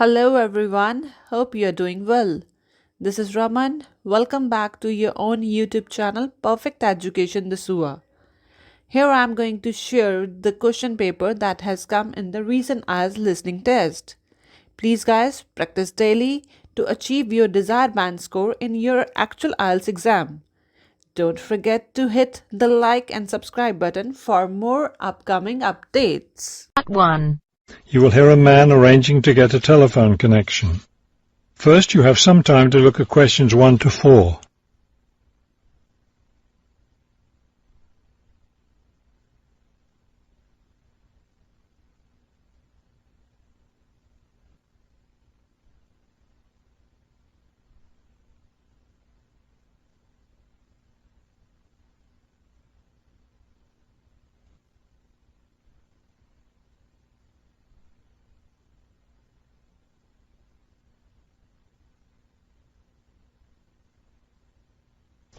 Hello everyone, hope you're doing well. This is Raman. Welcome back to your own YouTube channel Perfect Education the SUA. Here I am going to share the question paper that has come in the recent IELTS listening test. Please guys, practice daily to achieve your desired band score in your actual IELTS exam. Don't forget to hit the like and subscribe button for more upcoming updates. Part 1. You will hear a man arranging to get a telephone connection. First, you have some time to look at questions 1 to 4.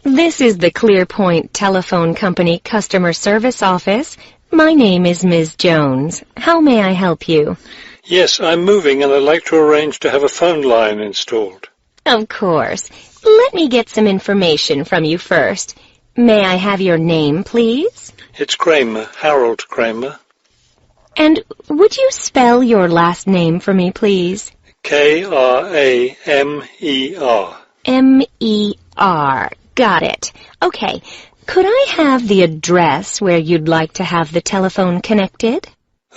This is the ClearPoint Telephone Company Customer Service Office. My name is Ms. Jones. How may I help you? Yes, I'm moving and I'd like to arrange to have a phone line installed. Of course. Let me get some information from you first. May I have your name, please? It's Kramer, Harold Kramer. And would you spell your last name for me, please? Kramer. M-E-R. Got it. Okay. Could I have the address where you'd like to have the telephone connected?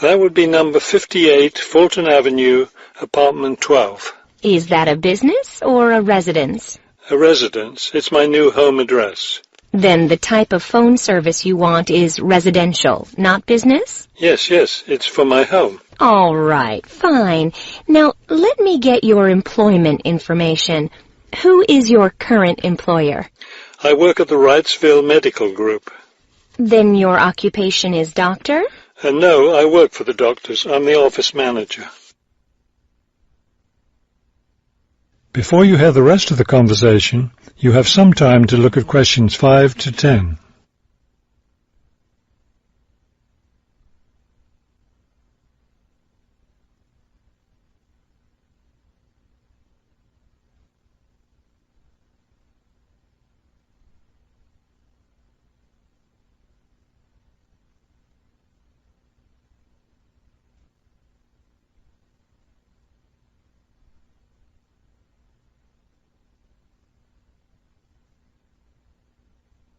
That would be number 58, Fulton Avenue, apartment 12. Is that a business or a residence? A residence. It's my new home address. Then the type of phone service you want is residential, not business? Yes, it's for my home. All right, fine. Now, let me get your employment information. Who is your current employer? I work at the Wrightsville Medical Group. Then your occupation is doctor? No, I work for the doctors. I'm the office manager. Before you hear the rest of the conversation, you have some time to look at questions 5 to 10.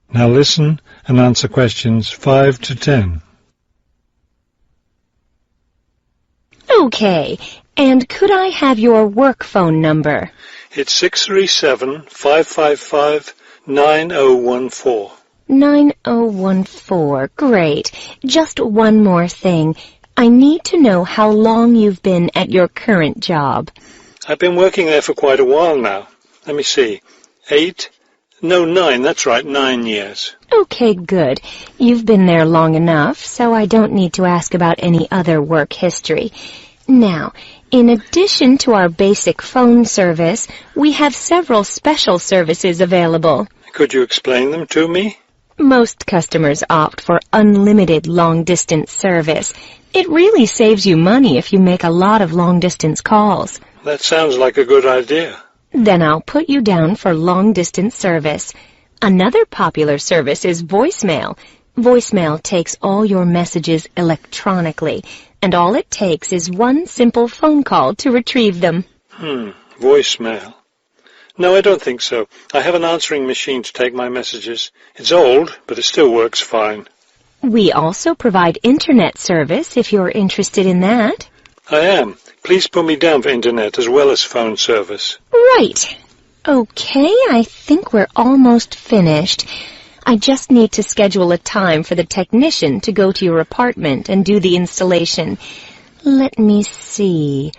Now listen and answer questions 5 to 10. Okay. And could I have your work phone number? It's 637-555-9014. 9014. Great. Just one more thing. I need to know how long you've been at your current job. I've been working there for quite a while now. Let me see. 9, that's right, 9 years. Okay, good. You've been there long enough, so I don't need to ask about any other work history. Now, in addition to our basic phone service, we have several special services available. Could you explain them to me? Most customers opt for unlimited long-distance service. It really saves you money if you make a lot of long-distance calls. That sounds like a good idea. Then I'll put you down for long-distance service. Another popular service is voicemail. Voicemail takes all your messages electronically, and all it takes is one simple phone call to retrieve them. Voicemail. No, I don't think so. I have an answering machine to take my messages. It's old, but it still works fine. We also provide internet service if you're interested in that. I am. Please put me down for internet as well as phone service. Right. Okay, I think we're almost finished. I just need to schedule a time for the technician to go to your apartment and do the installation. Let me see.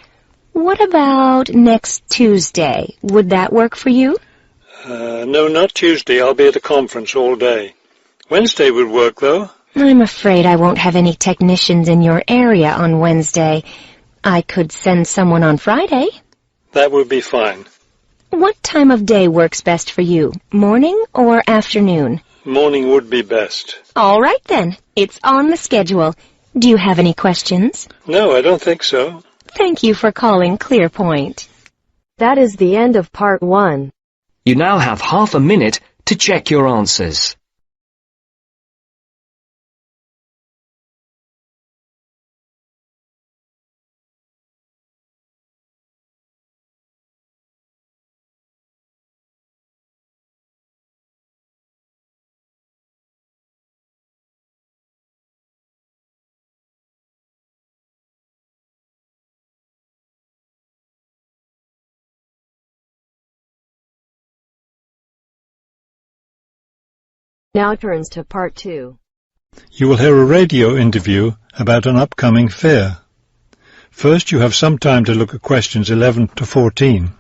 What about next Tuesday? Would that work for you? No, not Tuesday. I'll be at a conference all day. Wednesday would work, though. I'm afraid I won't have any technicians in your area on Wednesday. I could send someone on Friday. That would be fine. What time of day works best for you, morning or afternoon? Morning would be best. All right then, it's on the schedule. Do you have any questions? No, I don't think so. Thank you for calling ClearPoint. That is the end of part 1. You now have half a minute to check your answers. Now turns to part 2. You will hear a radio interview about an upcoming fair. First, you have some time to look at questions 11 to 14.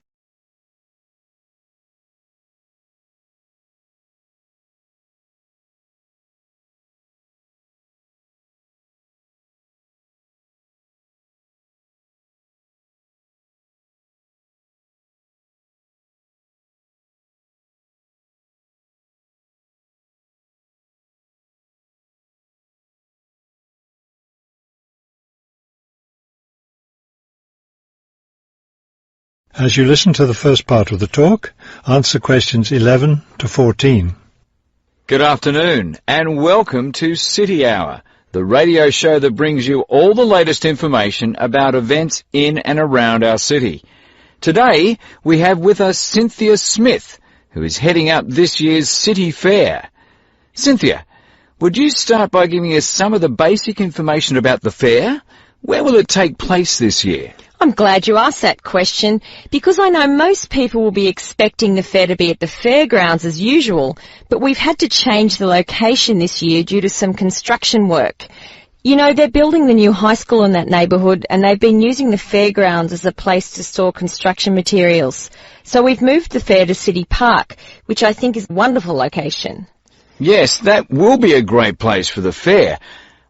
As you listen to the first part of the talk, answer questions 11 to 14. Good afternoon and welcome to City Hour, the radio show that brings you all the latest information about events in and around our city. Today we have with us Cynthia Smith, who is heading up this year's City Fair. Cynthia, would you start by giving us some of the basic information about the fair? Where will it take place this year? I'm glad you asked that question because I know most people will be expecting the fair to be at the fairgrounds as usual, but we've had to change the location this year due to some construction work. You know, they're building the new high school in that neighbourhood and they've been using the fairgrounds as a place to store construction materials. So we've moved the fair to City Park, which I think is a wonderful location. Yes, that will be a great place for the fair.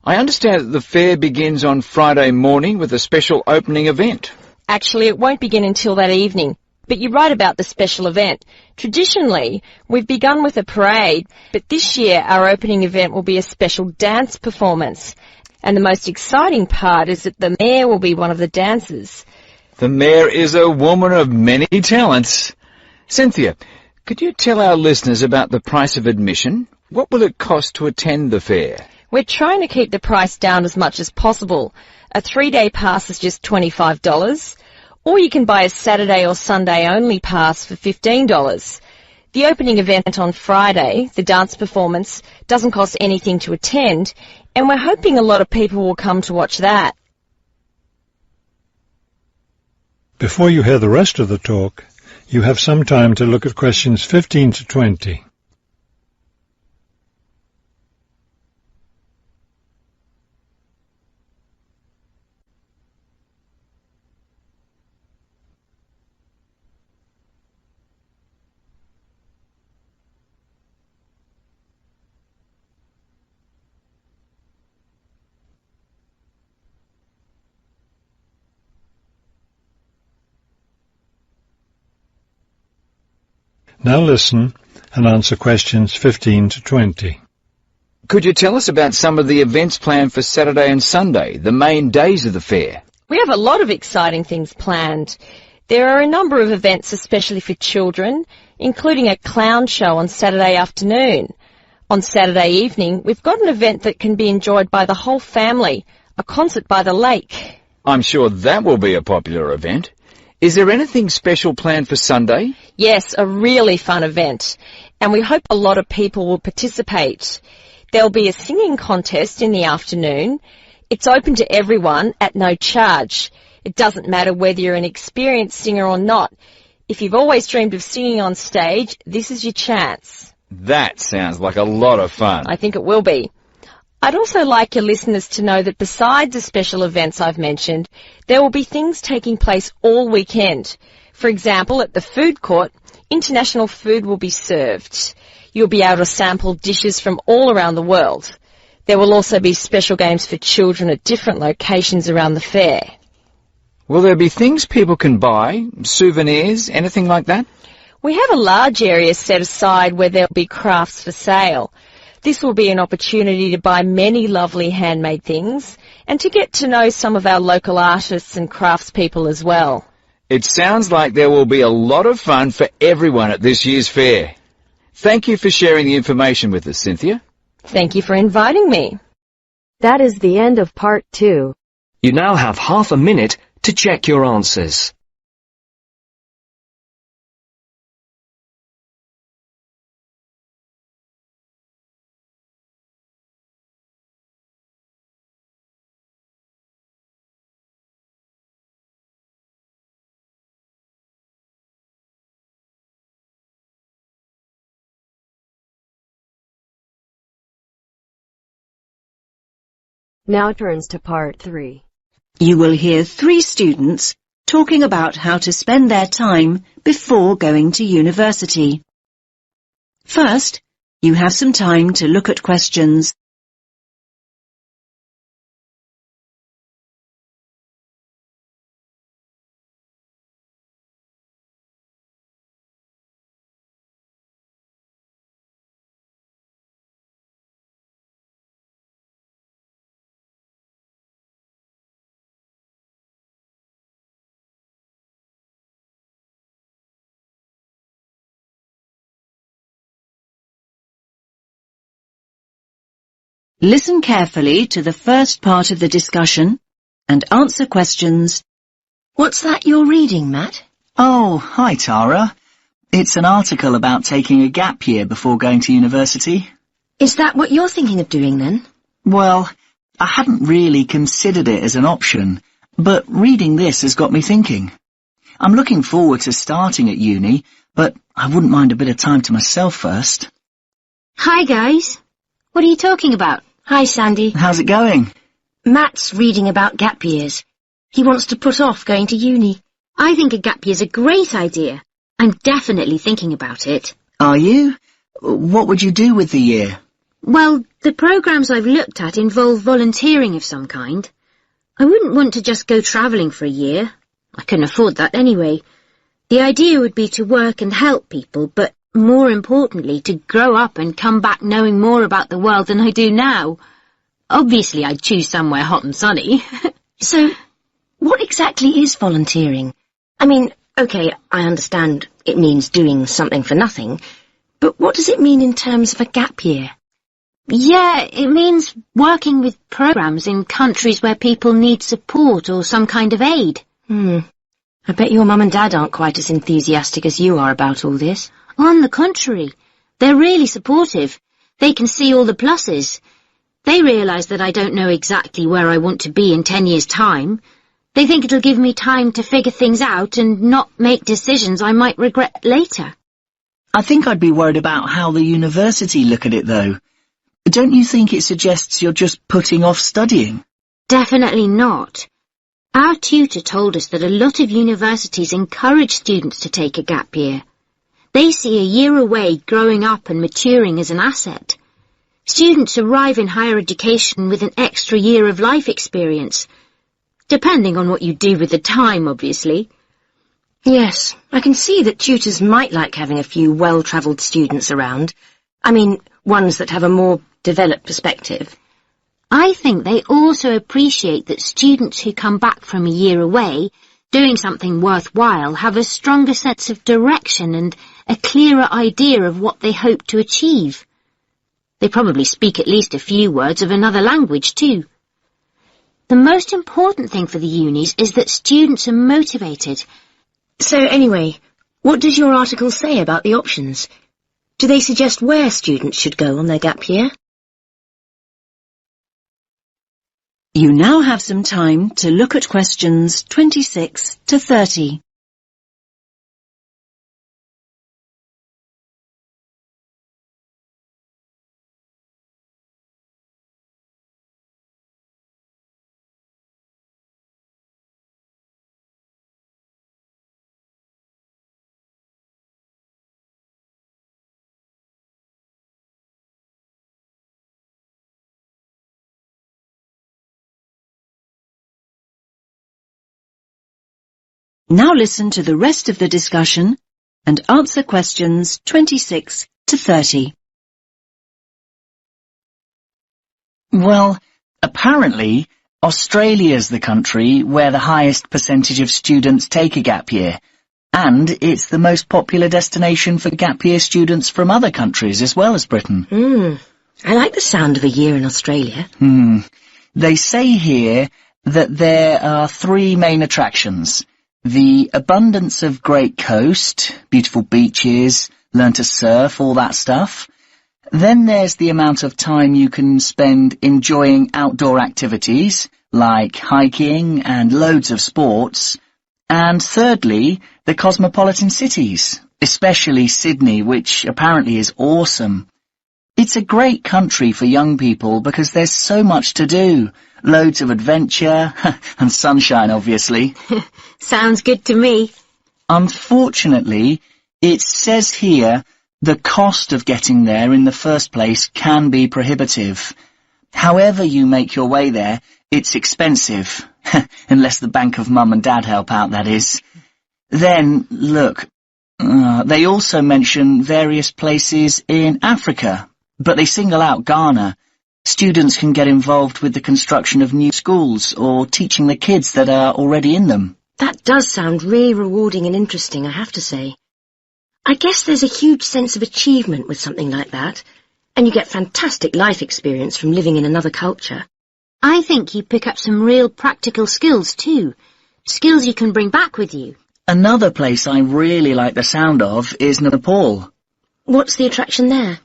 I understand that the fair begins on Friday morning with a special opening event. Actually, it won't begin until that evening, but you're right about the special event. Traditionally, we've begun with a parade, but this year our opening event will be a special dance performance. And the most exciting part is that the mayor will be one of the dancers. The mayor is a woman of many talents. Cynthia, could you tell our listeners about the price of admission? What will it cost to attend the fair? We're trying to keep the price down as much as possible. A 3-day pass is just $25, or you can buy a Saturday or Sunday only pass for $15. The opening event on Friday, the dance performance, doesn't cost anything to attend, and we're hoping a lot of people will come to watch that. Before you hear the rest of the talk, you have some time to look at questions 15 to 20. Now listen and answer questions 15 to 20. Could you tell us about some of the events planned for Saturday and Sunday, the main days of the fair? We have a lot of exciting things planned. There are a number of events especially for children, including a clown show on Saturday afternoon. On Saturday evening, we've got an event that can be enjoyed by the whole family, a concert by the lake. I'm sure that will be a popular event. Is there anything special planned for Sunday? Yes, a really fun event, and we hope a lot of people will participate. There'll be a singing contest in the afternoon. It's open to everyone at no charge. It doesn't matter whether you're an experienced singer or not. If you've always dreamed of singing on stage, this is your chance. That sounds like a lot of fun. I think it will be. I'd also like your listeners to know that besides the special events I've mentioned, there will be things taking place all weekend. For example, at the food court, international food will be served. You'll be able to sample dishes from all around the world. There will also be special games for children at different locations around the fair. Will there be things people can buy, souvenirs, anything like that? We have a large area set aside where there'll be crafts for sale. This will be an opportunity to buy many lovely handmade things and to get to know some of our local artists and craftspeople as well. It sounds like there will be a lot of fun for everyone at this year's fair. Thank you for sharing the information with us, Cynthia. Thank you for inviting me. That is the end of part 2. You now have half a minute to check your answers. Now turns to part 3. You will hear 3 students talking about how to spend their time before going to university. First, you have some time to look at questions. Listen carefully to the first part of the discussion and answer questions. What's that you're reading, Matt? Oh, hi Tara. It's an article about taking a gap year before going to university. Is that what you're thinking of doing then? Well, I hadn't really considered it as an option, but reading this has got me thinking. I'm looking forward to starting at uni, but I wouldn't mind a bit of time to myself first. Hi guys. What are you talking about? Hi, Sandy. How's it going? Matt's reading about gap years. He wants to put off going to uni. I think a gap year's a great idea. I'm definitely thinking about it. Are you? What would you do with the year? Well, the programs I've looked at involve volunteering of some kind. I wouldn't want to just go travelling for a year. I couldn't afford that anyway. The idea would be to work and help people, but more importantly, to grow up and come back knowing more about the world than I do now. Obviously, I'd choose somewhere hot and sunny. So, what exactly is volunteering? I mean, okay, I understand it means doing something for nothing, but what does it mean in terms of a gap year? Yeah, it means working with programs in countries where people need support or some kind of aid. I bet your mum and dad aren't quite as enthusiastic as you are about all this. On the contrary, they're really supportive. They can see all the pluses. They realise that I don't know exactly where I want to be in 10 years' time. They think it'll give me time to figure things out and not make decisions I might regret later. I think I'd be worried about how the university look at it, though. Don't you think it suggests you're just putting off studying? Definitely not. Our tutor told us that a lot of universities encourage students to take a gap year. They see a year away growing up and maturing as an asset. Students arrive in higher education with an extra year of life experience, depending on what you do with the time, obviously. Yes, I can see that tutors might like having a few well-travelled students around. I mean, ones that have a more developed perspective. I think they also appreciate that students who come back from a year away, doing something worthwhile, have a stronger sense of direction and a clearer idea of what they hope to achieve. They probably speak at least a few words of another language too. The most important thing for the unis is that students are motivated. So anyway, what does your article say about the options? Do they suggest where students should go on their gap year? You now have some time to look at questions 26 to 30. Now listen to the rest of the discussion and answer questions 26 to 30. Well, apparently, Australia's the country where the highest percentage of students take a gap year, and it's the most popular destination for gap year students from other countries as well as Britain. I like the sound of a year in Australia. They say here that there are 3 main attractions. The abundance of great coast, beautiful beaches, learn to surf, all that stuff. Then there's the amount of time you can spend enjoying outdoor activities, like hiking and loads of sports. And thirdly, the cosmopolitan cities, especially Sydney, which apparently is awesome. It's a great country for young people because there's so much to do. Loads of adventure, and sunshine, obviously. Sounds good to me. Unfortunately, it says here the cost of getting there in the first place can be prohibitive. However you make your way there, it's expensive. Unless the bank of mum and dad help out, that is. Then, look, they also mention various places in Africa, but they single out Ghana. Students can get involved with the construction of new schools or teaching the kids that are already in them. That does sound really rewarding and interesting, I have to say. I guess there's a huge sense of achievement with something like that, and you get fantastic life experience from living in another culture. I think you pick up some real practical skills too. Skills you can bring back with you. Another place I really like the sound of is Nepal. What's the attraction there?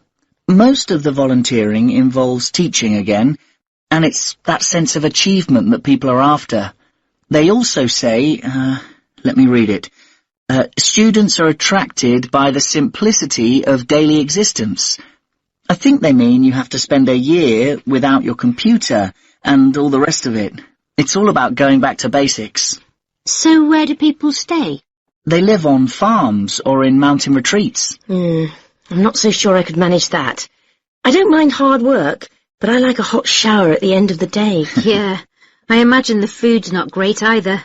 Most of the volunteering involves teaching again, and it's that sense of achievement that people are after. They also say, let me read it, students are attracted by the simplicity of daily existence. I think they mean you have to spend a year without your computer and all the rest of it. It's all about going back to basics. So where do people stay? They live on farms or in mountain retreats. I'm not so sure I could manage that. I don't mind hard work, but I like a hot shower at the end of the day. Yeah, I imagine the food's not great either.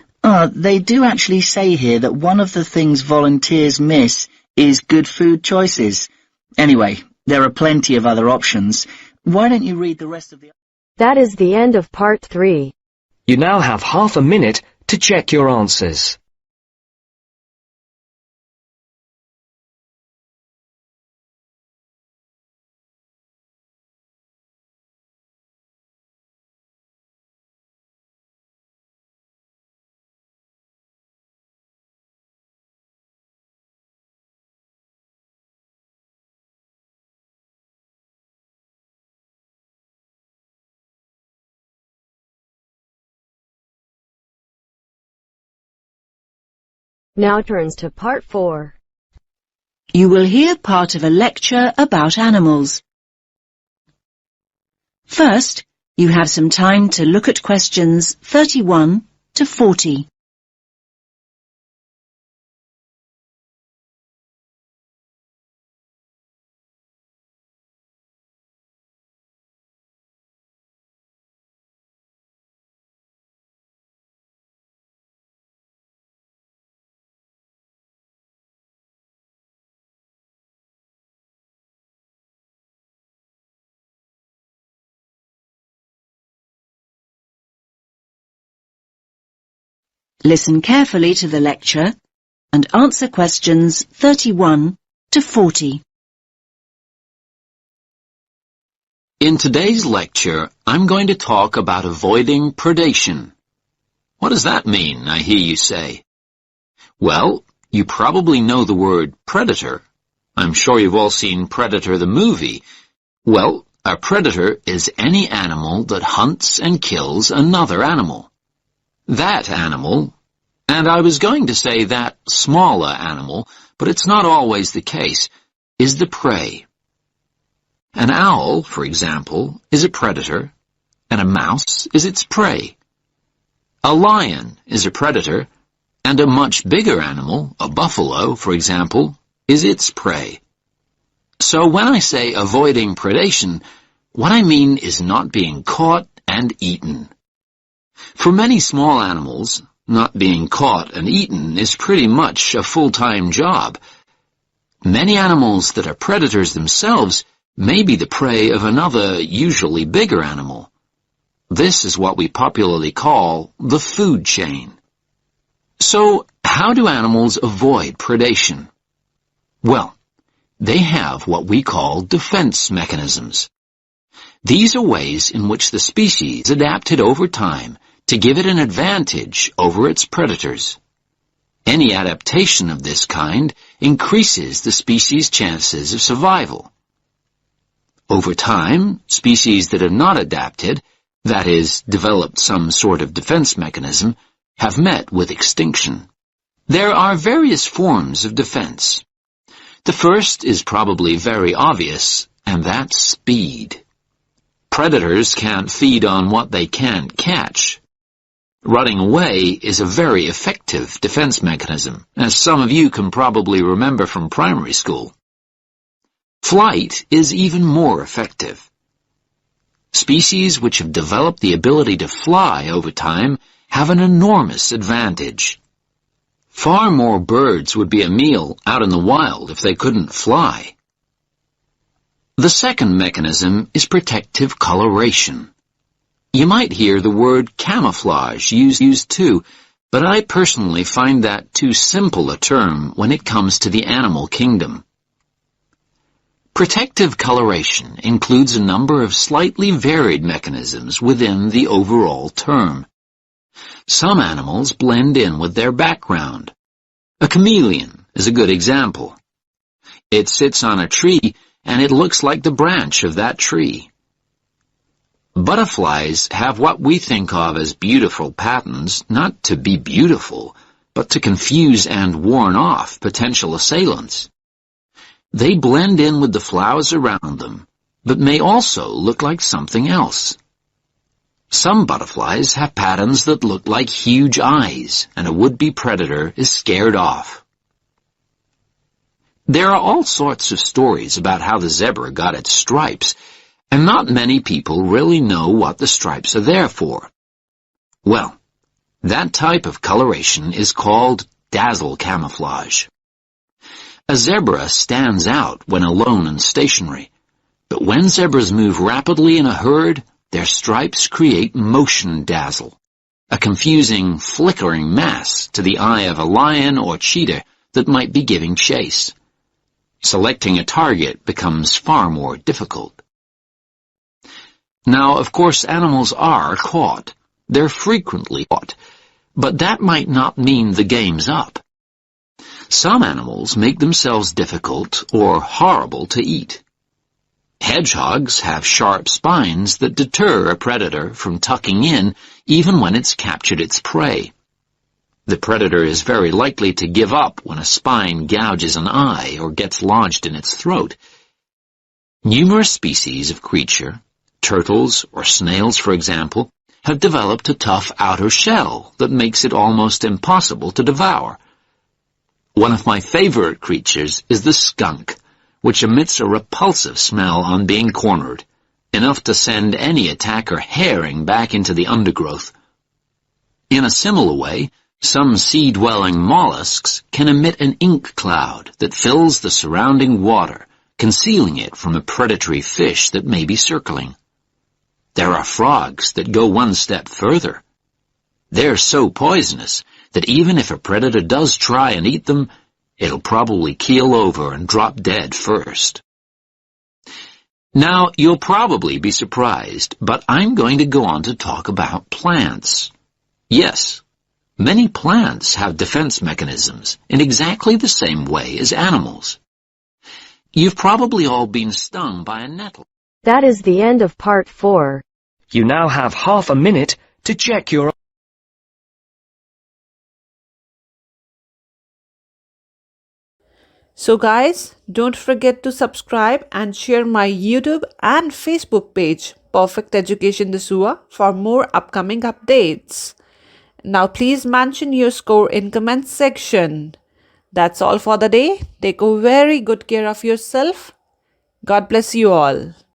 They do actually say here that one of the things volunteers miss is good food choices. Anyway, there are plenty of other options. Why don't you read the rest of the... That is the end of part 3. You now have half a minute to check your answers. Now turns to part 4. You will hear part of a lecture about animals. First, you have some time to look at questions 31 to 40. Listen carefully to the lecture and answer questions 31 to 40. In today's lecture, I'm going to talk about avoiding predation. What does that mean, I hear you say? Well, you probably know the word predator. I'm sure you've all seen Predator the movie. Well, a predator is any animal that hunts and kills another animal. That animal, and I was going to say that smaller animal, but it's not always the case, is the prey. An owl, for example, is a predator, and a mouse is its prey. A lion is a predator, and a much bigger animal, a buffalo, for example, is its prey. So when I say avoiding predation, what I mean is not being caught and eaten. For many small animals, not being caught and eaten is pretty much a full-time job. Many animals that are predators themselves may be the prey of another, usually bigger animal. This is what we popularly call the food chain. So, how do animals avoid predation? Well, they have what we call defense mechanisms. These are ways in which the species adapted over time to give it an advantage over its predators. Any adaptation of this kind increases the species' chances of survival. Over time, species that have not adapted, that is, developed some sort of defense mechanism, have met with extinction. There are various forms of defense. The first is probably very obvious, and that's speed. Predators can't feed on what they can't catch. Running away is a very effective defense mechanism, as some of you can probably remember from primary school. Flight is even more effective. Species which have developed the ability to fly over time have an enormous advantage. Far more birds would be a meal out in the wild if they couldn't fly. The second mechanism is protective coloration. You might hear the word camouflage used too, but I personally find that too simple a term when it comes to the animal kingdom. Protective coloration includes a number of slightly varied mechanisms within the overall term. Some animals blend in with their background. A chameleon is a good example. It sits on a tree and it looks like the branch of that tree. Butterflies have what we think of as beautiful patterns, not to be beautiful, but to confuse and warn off potential assailants. They blend in with the flowers around them, but may also look like something else. Some butterflies have patterns that look like huge eyes, and a would-be predator is scared off. There are all sorts of stories about how the zebra got its stripes, and not many people really know what the stripes are there for. Well, that type of coloration is called dazzle camouflage. A zebra stands out when alone and stationary, but when zebras move rapidly in a herd, their stripes create motion dazzle, a confusing, flickering mass to the eye of a lion or cheetah that might be giving chase. Selecting a target becomes far more difficult. Now, of course, animals are caught. They're frequently caught, but that might not mean the game's up. Some animals make themselves difficult or horrible to eat. Hedgehogs have sharp spines that deter a predator from tucking in even when it's captured its prey. The predator is very likely to give up when a spine gouges an eye or gets lodged in its throat. Numerous species of creature, turtles or snails for example, have developed a tough outer shell that makes it almost impossible to devour. One of my favorite creatures is the skunk, which emits a repulsive smell on being cornered, enough to send any attacker herring back into the undergrowth. In a similar way, some sea-dwelling mollusks can emit an ink cloud that fills the surrounding water, concealing it from a predatory fish that may be circling. There are frogs that go one step further. They're so poisonous that even if a predator does try and eat them, it'll probably keel over and drop dead first. Now, you'll probably be surprised, but I'm going to go on to talk about plants. Yes, many plants have defense mechanisms in exactly the same way as animals. You've probably all been stung by a nettle. That is the end of part 4. You now have half a minute to check your... So guys, don't forget to subscribe and share my YouTube and Facebook page, Perfect Education Desua, for more upcoming updates. Now please mention your score in comment section. That's all for the day. Take a very good care of yourself. God bless you all.